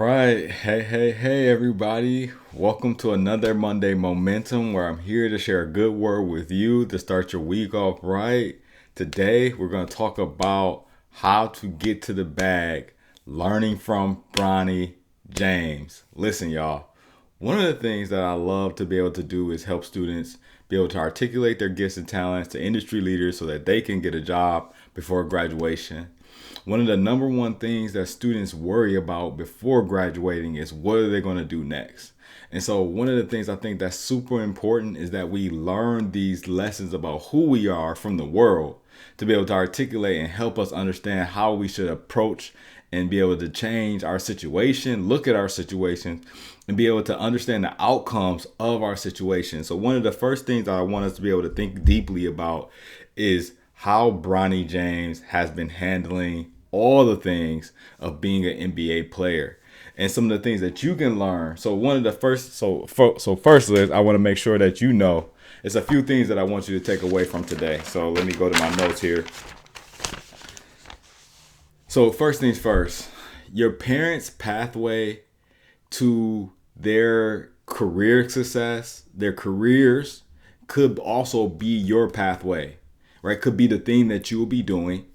right. Hey, everybody. Welcome to another Monday Momentum where I'm here to share a good word with you to start your week off right. Today, we're going to talk about how to get to the bag, learning from Bronny James. Listen, y'all. One of the things that I love to be able to do is help students be able to articulate their gifts and talents to industry leaders so that they can get a job before graduation. One of the number one things that students worry about before graduating is what are they going to do next. And so one of the things I think that's super important is that we learn these lessons about who we are from the world to be able to articulate and help us understand how we should approach and be able to change our situation, look at our situation, and be able to understand the outcomes of our situation. So one of the first things that I want us to be able to think deeply about is how Bronny James has been handling all the things of being an NBA player and some of the things that you can learn. So one of the first, first, Liz, I want to make sure that you know it's a few things that I want you to take away from today. So let me go to my notes here. So first things first, your parents' pathway to their career success, their careers could also be your pathway, right? Could be the thing that you will be doing.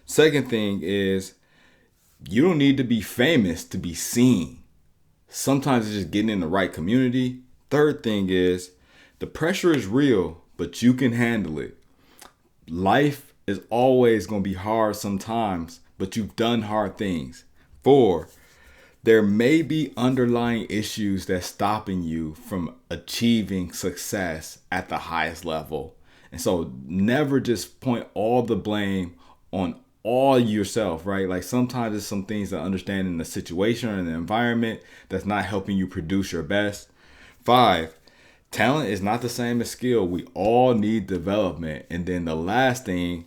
Second thing is you don't need to be famous to be seen. Sometimes it's just getting in the right community. Third thing is the pressure is real, but you can handle it. Life is always going to be hard sometimes, but you've done hard things. 4, there may be underlying issues that's stopping you from achieving success at the highest level. And so never just point all the blame on all yourself, right? Like sometimes there's some things to understand in the situation or in the environment that's not helping you produce your best. 5, talent is not the same as skill. We all need development. And then the last thing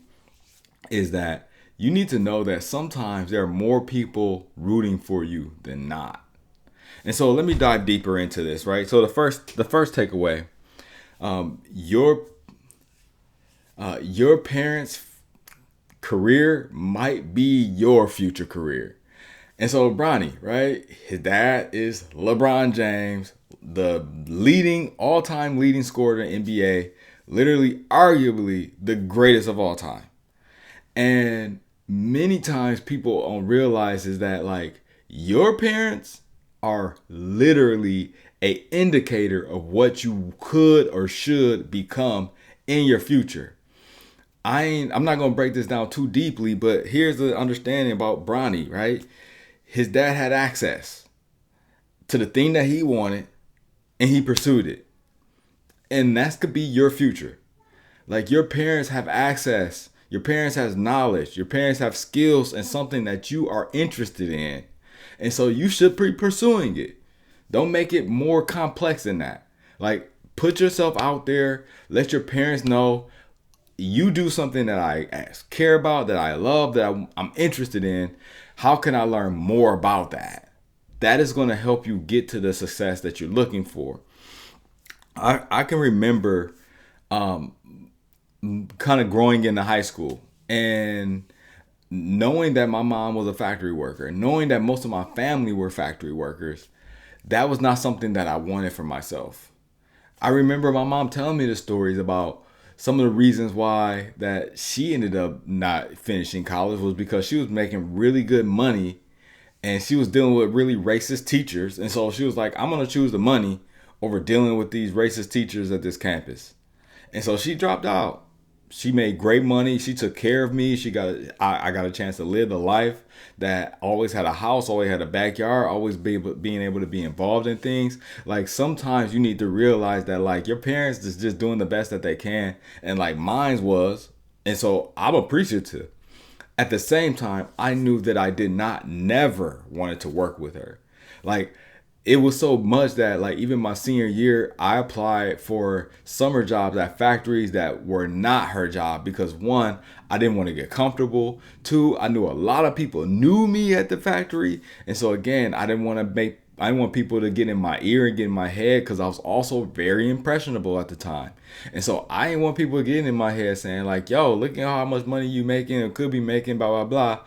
is that you need to know that sometimes there are more people rooting for you than not. And so let me dive deeper into this, right? So the first takeaway, your parents' career might be your future career. And so Bronny, right? His dad is LeBron James, the all-time leading scorer in the NBA, literally arguably the greatest of all time. And many times people don't realize is that like your parents are literally a indicator of what you could or should become in your future. I'm not gonna break this down too deeply, but here's the understanding about Bronny, right? His dad had access to the thing that he wanted and he pursued it. And that could be your future. Like your parents have access. Your parents have knowledge. Your parents have skills and something that you are interested in. And so you should be pursuing it. Don't make it more complex than that. Like put yourself out there. Let your parents know you do something that I care about, that I love, that I'm interested in. How can I learn more about that? That is going to help you get to the success that you're looking for. I can remember kind of growing into high school and knowing that my mom was a factory worker, knowing that most of my family were factory workers, that was not something that I wanted for myself. I remember my mom telling me the stories about some of the reasons why that she ended up not finishing college was because she was making really good money and she was dealing with really racist teachers. And so she was like, I'm going to choose the money over dealing with these racist teachers at this campus. And so she dropped out. She made great money. She took care of me. I got a chance to live the life that always had a house, always had a backyard, always being able to be involved in things. Like sometimes you need to realize that like your parents is just doing the best that they can. And like mine was. And so I'm appreciative. At the same time, I knew that I did not never wanted to work with her. Like it was so much that like even my senior year, I applied for summer jobs at factories that were not her job because 1, I didn't want to get comfortable. 2, I knew a lot of people knew me at the factory. And so again, I didn't want people to get in my ear and get in my head because I was also very impressionable at the time. And so I didn't want people getting in my head saying like, yo, look at how much money you making or could be making, blah, blah, blah.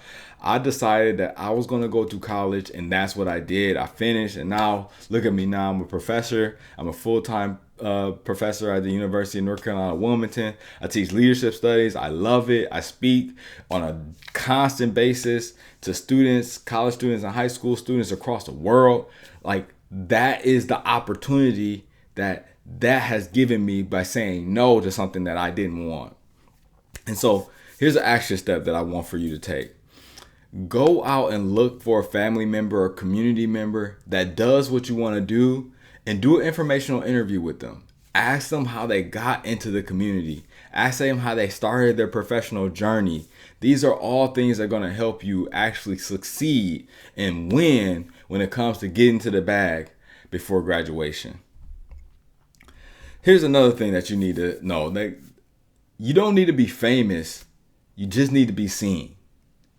I decided that I was going to go to college, and that's what I did. I finished, and now look at me now. I'm a professor. I'm a full-time professor at the University of North Carolina, Wilmington. I teach leadership studies. I love it. I speak on a constant basis to students, college students, and high school students across the world. Like, that is the opportunity that has given me by saying no to something that I didn't want. And so here's an action step that I want for you to take. Go out and look for a family member or community member that does what you want to do, and do an informational interview with them. Ask them how they got into the community. Ask them how they started their professional journey. These are all things that are going to help you actually succeed and win when it comes to getting to the bag before graduation. Here's another thing that you need to know. That you don't need to be famous. You just need to be seen.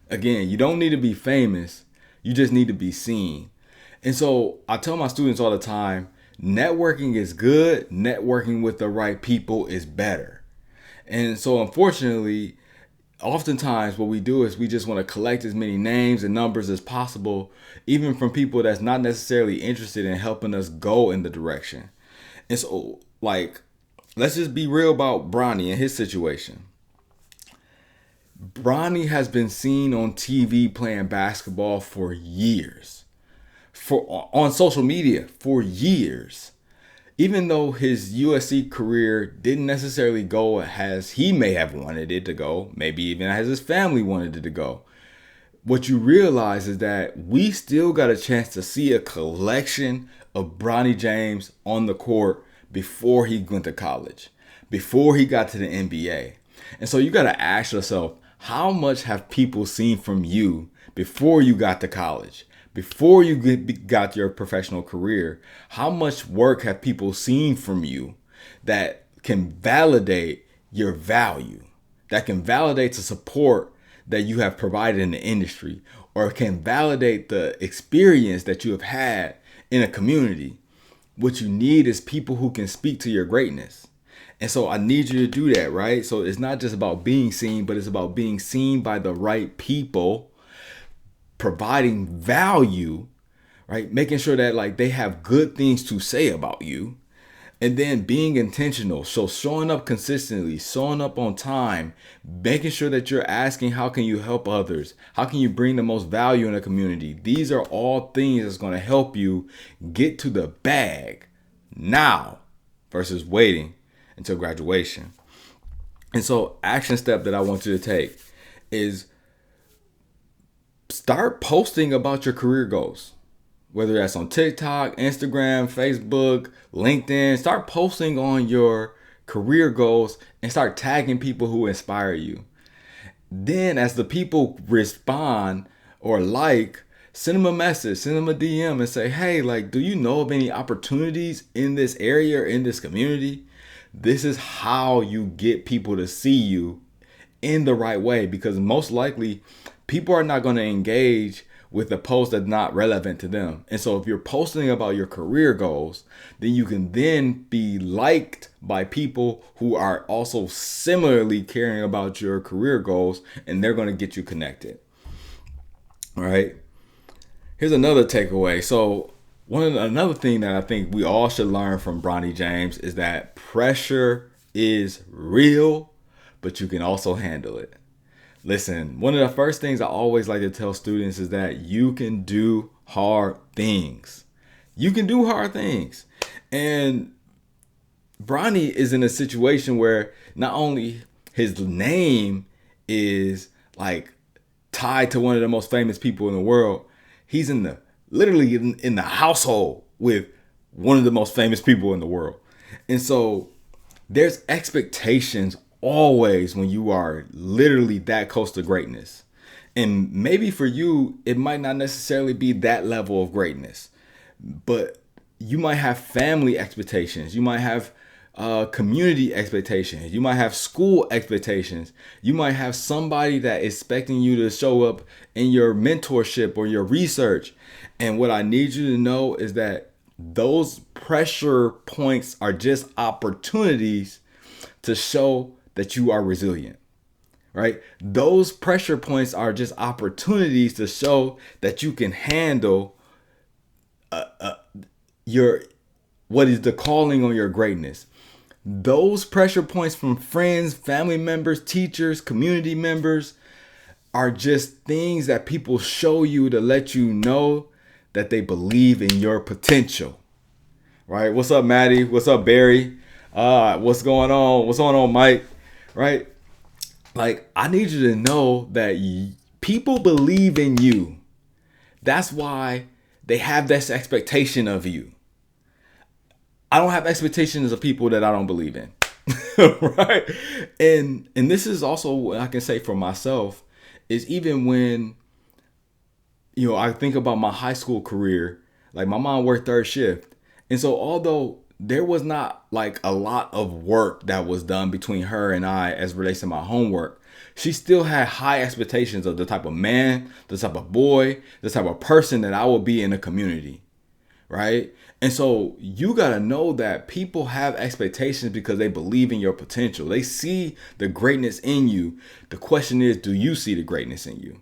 Again, you don't need to be famous. You just need to be seen. And so I tell my students all the time, networking is good. Networking with the right people is better. And so unfortunately, oftentimes what we do is we just want to collect as many names and numbers as possible, even from people that's not necessarily interested in helping us go in the direction. And so, like, let's just be real about Bronny and his situation. Bronny has been seen on TV playing basketball for years, on social media for years. Even though his USC career didn't necessarily go as he may have wanted it to go, maybe even as his family wanted it to go, what you realize is that we still got a chance to see a collection of Bronny James on the court before he went to college, before he got to the NBA. And so you got to ask yourself, how much have people seen from you before you got to college? Before you got your professional career, how much work have people seen from you that can validate your value, that can validate the support that you have provided in the industry, or can validate the experience that you have had in a community? What you need is people who can speak to your greatness. And so I need you to do that, right? So it's not just about being seen, but it's about being seen by the right people, providing value, right? Making sure that like they have good things to say about you, and then being intentional. So showing up consistently, showing up on time, making sure that you're asking, how can you help others? How can you bring the most value in the community? These are all things that's going to help you get to the bag now versus waiting until graduation. And so action step that I want you to take is start posting about your career goals, whether that's on TikTok, Instagram, Facebook, LinkedIn. Start posting on your career goals and start tagging people who inspire you. Then as the people respond or like, send them a message, send them a DM and say, hey, like, do you know of any opportunities in this area or in this community? This is how you get people to see you in the right way, because most likely people are not going to engage with a post that's not relevant to them. And so if you're posting about your career goals, then you can then be liked by people who are also similarly caring about your career goals, and they're going to get you connected. All right. Here's another takeaway. So another thing that I think we all should learn from Bronny James is that pressure is real, but you can also handle it. Listen, one of the first things I always like to tell students is that you can do hard things. You can do hard things. And Bronny is in a situation where not only his name is like tied to one of the most famous people in the world, he's literally in the household with one of the most famous people in the world. And so there's expectations always when you are literally that close to greatness. And maybe for you, it might not necessarily be that level of greatness, but you might have family expectations. You might have community expectations. You might have school expectations. You might have somebody that is expecting you to show up in your mentorship or your research. And what I need you to know is that those pressure points are just opportunities to show that you are resilient, right? Those pressure points are just opportunities to show that you can handle your what is the calling on your greatness. Those pressure points from friends, family members, teachers, community members are just things that people show you to let you know that they believe in your potential. Right? What's up, Maddie? What's up, Barry? What's going on? What's going on, Mike? Right? Like, I need you to know that people believe in you. That's why they have this expectation of you. I don't have expectations of people that I don't believe in. Right? And this is also what I can say for myself is even when, I think about my high school career, like my mom worked third shift. And so although there was not like a lot of work that was done between her and I as relates to my homework, she still had high expectations of the type of man, the type of boy, the type of person that I will be in the community. Right? And so you got to know that people have expectations because they believe in your potential. They see the greatness in you. The question is, do you see the greatness in you?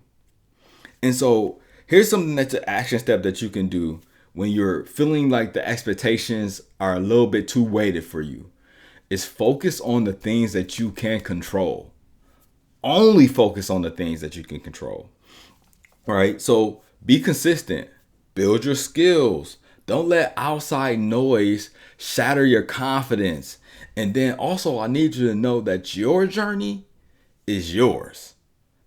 And so here's something that's an action step that you can do when you're feeling like the expectations are a little bit too weighted for you. Is focus on the things that you can control. Only focus on the things that you can control. All right. So be consistent. Build your skills. Don't let outside noise shatter your confidence. And then also, I need you to know that your journey is yours.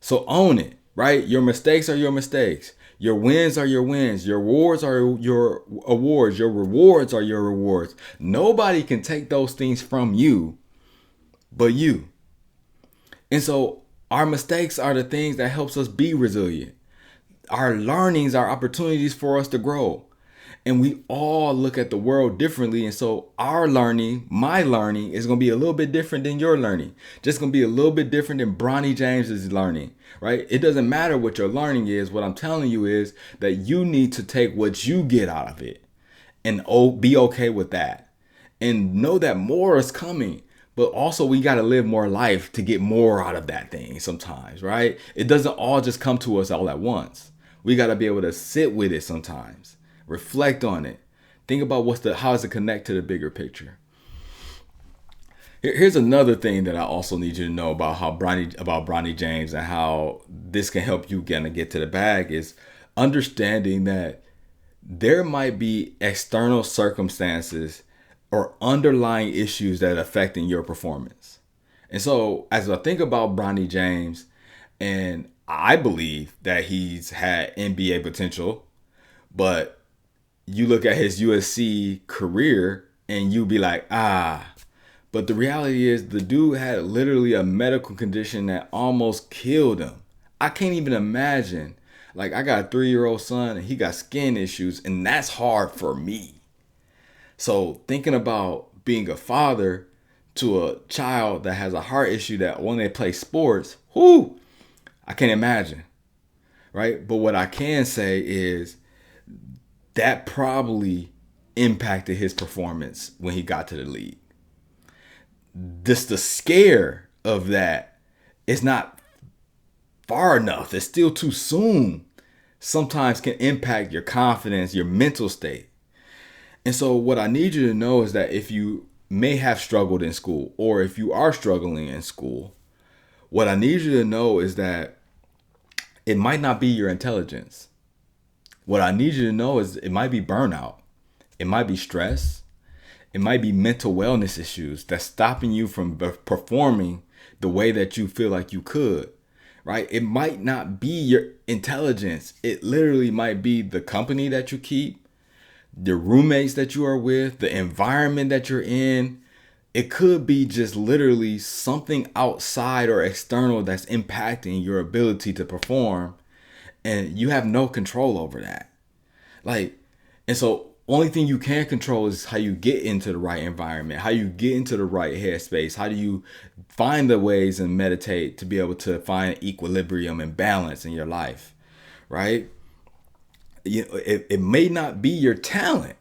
So own it, right? Your mistakes are your mistakes. Your wins are your wins. Your awards are your awards. Your rewards are your rewards. Nobody can take those things from you but you. And so our mistakes are the things that helps us be resilient. Our learnings are opportunities for us to grow. And we all look at the world differently. And so our learning, my learning, is going to be a little bit different than your learning. Just going to be a little bit different than Bronny James's learning, right? It doesn't matter what your learning is. What I'm telling you is that you need to take what you get out of it and be okay with that. And know that more is coming. But also we got to live more life to get more out of that thing sometimes, right? It doesn't all just come to us all at once. We got to be able to sit with it sometimes. Reflect on it. Think about how does it connect to the bigger picture. Here's another thing that I also need you to know about Bronny James and how this can help you get to the bag is understanding that there might be external circumstances or underlying issues that are affecting your performance. And so as I think about Bronny James, and I believe that he's had NBA potential, but you look at his USC career and you be like, but the reality is the dude had literally a medical condition that almost killed him. I can't even imagine. Like, I got a 3-year-old son and he got skin issues, and that's hard for me. So thinking about being a father to a child that has a heart issue that when they play sports, I can't imagine. Right? But what I can say is that probably impacted his performance when he got to the league. Just the scare of that is not far enough. It's still too soon. Sometimes can impact your confidence, your mental state. And so what I need you to know is that if you may have struggled in school, or if you are struggling in school, what I need you to know is that it might not be your intelligence. What I need you to know is it might be burnout. It might be stress. It might be mental wellness issues that's stopping you from performing the way that you feel like you could, right? It might not be your intelligence. It literally might be the company that you keep, the roommates that you are with, the environment that you're in. It could be just literally something outside or external that's impacting your ability to perform, and you have no control over that. And so only thing you can control is how you get into the right environment, how you get into the right headspace, how do you find the ways and meditate to be able to find equilibrium and balance in your life, right? It may not be your talent.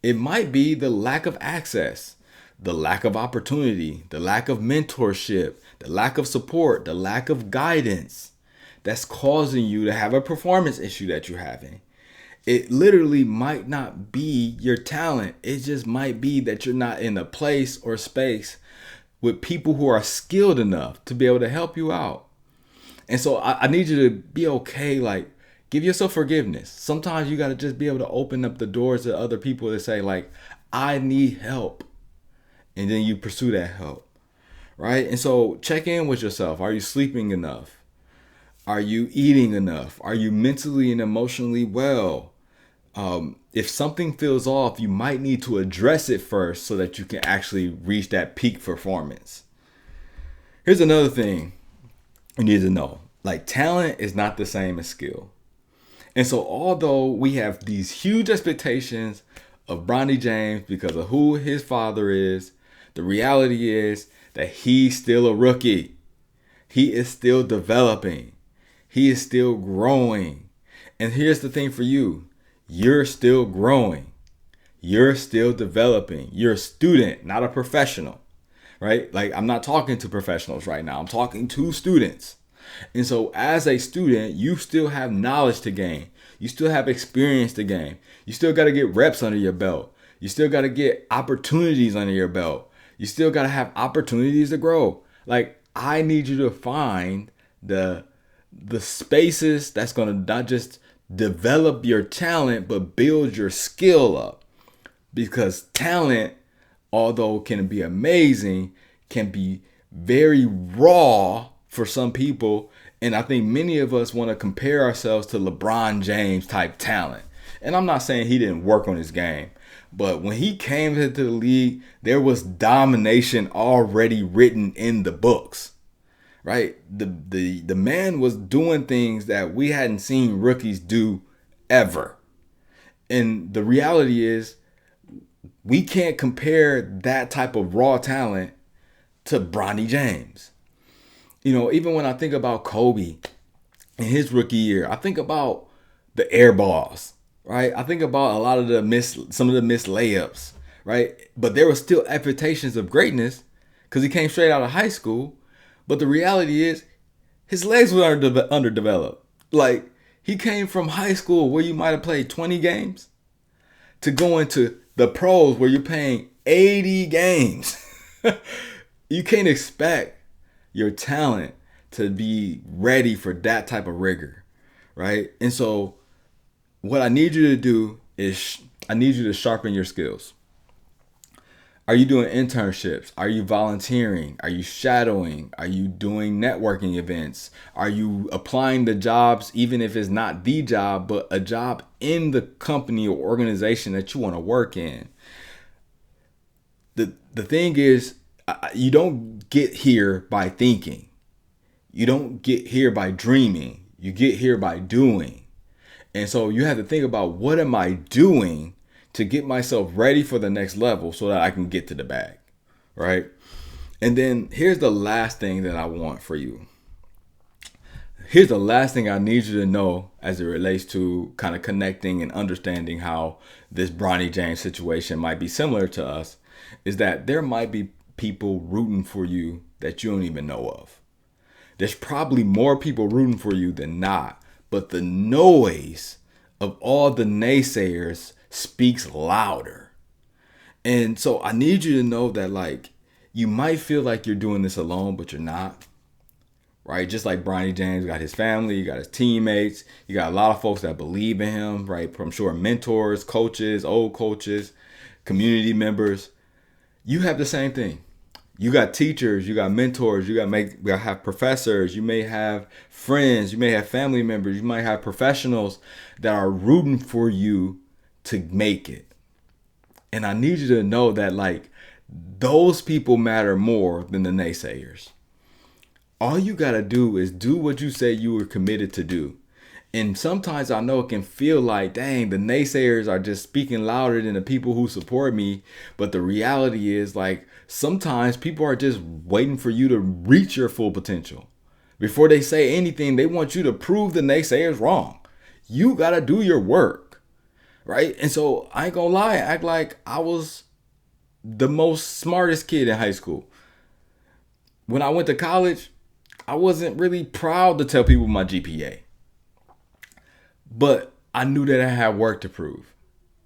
It might be the lack of access. the lack of opportunity, the lack of mentorship, the lack of support, the lack of guidance that's causing you to have a performance issue that you're having. It literally might not be your talent. It just might be that you're not in a place or space with people who are skilled enough to be able to help you out. And so I need you to be okay, like give yourself forgiveness. Sometimes you got to just be able to open up the doors to other people to say like, I need help. And then you pursue that help, right? And so check in with yourself. Are you sleeping enough? Are you eating enough? Are you mentally and emotionally well? If something feels off, you might need to address it first so that you can actually reach that peak performance. Here's another thing you need to know. Like talent is not the same as skill. And so although we have these huge expectations of Bronny James because of who his father is, the reality is that he's still a rookie. He is still developing. He is still growing. And here's the thing for you. You're still growing. You're still developing. You're a student, not a professional, right? Like I'm not talking to professionals right now. I'm talking to students. And so as a student, you still have knowledge to gain. You still have experience to gain. You still got to get reps under your belt. You still got to get opportunities under your belt. You still got to have opportunities to grow. Like I need you to find the spaces that's going to not just develop your talent, but build your skill up. Because talent, although can be amazing, can be very raw for some people. And I think many of us want to compare ourselves to LeBron James type talent. And I'm not saying he didn't work on his game, but when he came into the league, there was domination already written in the books, right? The man was doing things that we hadn't seen rookies do ever. And the reality is we can't compare that type of raw talent to Bronny James. You know, even when I think about Kobe in his rookie year, I think about the air balls, right? I think about a lot of some of the missed layups, right? But there were still expectations of greatness because he came straight out of high school. But the reality is his legs were underdeveloped. Like he came from high school where you might have played 20 games to going to the pros where you're playing 80 games. You can't expect your talent to be ready for that type of rigor, right? And so what I need you to do is I need you to sharpen your skills. Are you doing internships? Are you volunteering? Are you shadowing? Are you doing networking events? Are you applying to jobs, even if it's not the job, but a job in the company or organization that you want to work in? The thing is, you don't get here by thinking. You don't get here by dreaming. You get here by doing. And so you have to think about, what am I doing to get myself ready for the next level so that I can get to the bag, right? And then here's the last thing that I want for you. Here's the last thing I need you to know as it relates to kind of connecting and understanding how this Bronny James situation might be similar to us, is that there might be people rooting for you that you don't even know of. There's probably more people rooting for you than not, but the noise of all the naysayers speaks louder. And so I need you to know that, like, you might feel like you're doing this alone, but you're not, right? Just like Bronny James got his family, you got his teammates, you got a lot of folks that believe in him, right? I'm sure mentors, coaches, old coaches, community members. You have the same thing. You got teachers, you got mentors, you got have professors, you may have friends, you may have family members, you might have professionals that are rooting for you to make it. And I need you to know that, like, those people matter more than the naysayers. All you got to do is do what you say you were committed to do. And sometimes I know it can feel like, dang, the naysayers are just speaking louder than the people who support me. But the reality is, like, sometimes people are just waiting for you to reach your full potential. Before they say anything, they want you to prove the naysayers wrong. You got to do your work, right? And so I ain't gonna lie, act like I was the most smartest kid in high school. When I went to college, I wasn't really proud to tell people my GPA, but I knew that I had work to prove.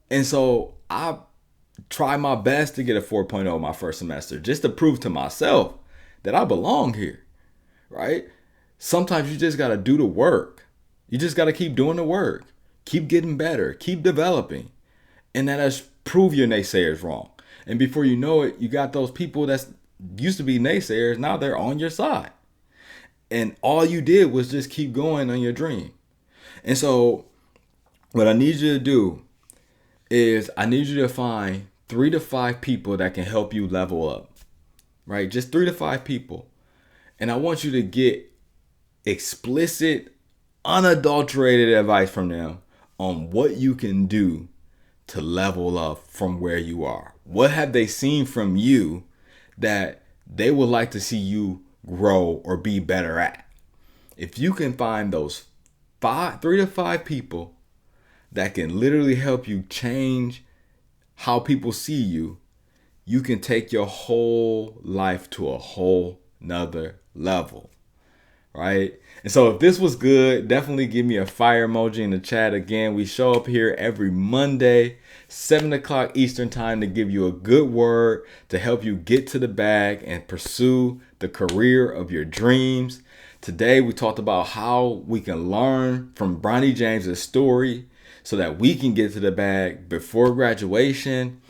And so I tried my best to get a 4.0 my first semester just to prove to myself that I belong here, right? Sometimes you just got to do the work. You just got to keep doing the work, keep getting better, keep developing. And that has prove your naysayers wrong. And before you know it, you got those people that used to be naysayers, now they're on your side. And all you did was just keep going on your dream. And so what I need you to do is I need you to find 3 to 5 people that can help you level up, right? Just 3 to 5 people. And I want you to get explicit, unadulterated advice from them on what you can do to level up from where you are. What have they seen from you that they would like to see you grow or be better at? If you can find those 3 to 5 people that can literally help you change how people see you, you can take your whole life to a whole nother level, right? And so if this was good, definitely give me a fire emoji in the chat. Again, we show up here every Monday, 7 o'clock Eastern time, to give you a good word to help you get to the bag and pursue the career of your dreams. Today, we talked about how we can learn from Bronny James' story so that we can get to the bag before graduation.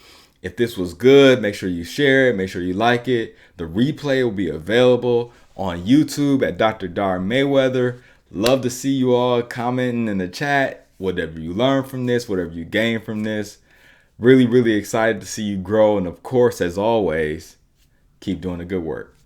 If this was good, make sure you share it. Make sure you like it. The replay will be available on YouTube at Dr. Dar Mayweather. Love to see you all commenting in the chat, whatever you learn from this, whatever you gain from this. Really, really excited to see you grow. And of course, as always, keep doing the good work.